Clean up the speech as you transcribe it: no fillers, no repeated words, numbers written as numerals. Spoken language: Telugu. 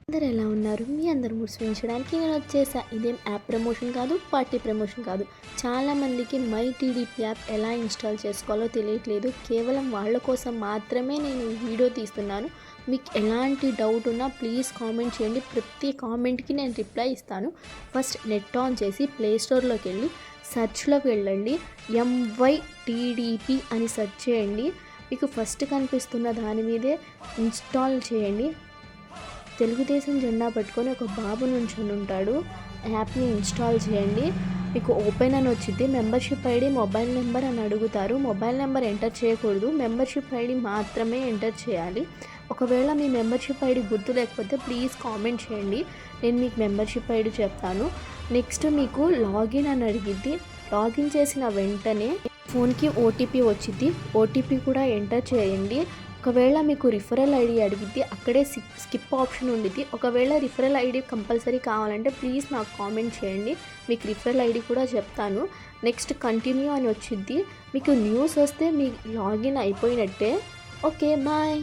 అందరు ఎలా ఉన్నారు? మీ అందరు మూడ్ స్వింగ్స్ చేయడానికి నేను వచ్చేసా. ఇదేం యాప్ ప్రమోషన్ కాదు, పార్టీ ప్రమోషన్ కాదు. చాలామందికి మై టీడీపీ యాప్ ఎలా ఇన్‌స్టాల్ చేసుకోవాలో తెలియట్లేదు. కేవలం వాళ్ళ కోసం మాత్రమే నేను ఈ వీడియో తీస్తున్నాను. మీకు ఎలాంటి డౌట్ ఉన్నా ప్లీజ్ కామెంట్ చేయండి. ప్రతి కామెంట్‌కి నేను రిప్లై ఇస్తాను. ఫస్ట్ నెట్ ఆన్ చేసి ప్లే స్టోర్‌లోకి వెళ్ళి సెర్చ్‌లోకి వెళ్ళండి. MYTDP అని సెర్చ్ చేయండి. మీకు ఫస్ట్ కనిపిస్తున్న దాని మీదే ఇన్‌స్టాల్ చేయండి. తెలుగుదేశం జెండా పట్టుకొని ఒక బాబు నుంచొని ఉంటాడు. యాప్ని ఇన్‌స్టాల్ చేయండి. మీకు ఓపెన్ అని వచ్చింది. మెంబర్షిప్ ఐడి, మొబైల్ నెంబర్ అని అడుగుతారు. మొబైల్ నెంబర్ ఎంటర్ చేయకూడదు. మెంబర్షిప్ ఐడి మాత్రమే ఎంటర్ చేయాలి. ఒకవేళ మీ మెంబర్షిప్ ఐడి గుర్తు లేకపోతే ప్లీజ్ కామెంట్ చేయండి. నేను మీకు మెంబర్షిప్ ఐడి చెప్తాను. నెక్స్ట్ మీకు లాగిన్ అని అడిగిద్ది. లాగిన్ చేసిన వెంటనే ఫోన్కి ఓటీపీ వచ్చింది. ఓటీపీ కూడా ఎంటర్ చేయండి. ఒకవేళ మీకు రిఫరల్ ఐడి అడిగిద్ది. అక్కడే స్కిప్ ఆప్షన్ ఉండిద్ది. ఒకవేళ రిఫరల్ ఐడి కంపల్సరీ కావాలంటే ప్లీజ్ నాకు కామెంట్ చేయండి. మీకు రిఫరల్ ఐడి కూడా చెప్తాను. నెక్స్ట్ కంటిన్యూ అని వచ్చిద్ది. మీకు న్యూస్ వస్తే మీ లాగిన్ అయిపోయినట్టే. Okay, bye.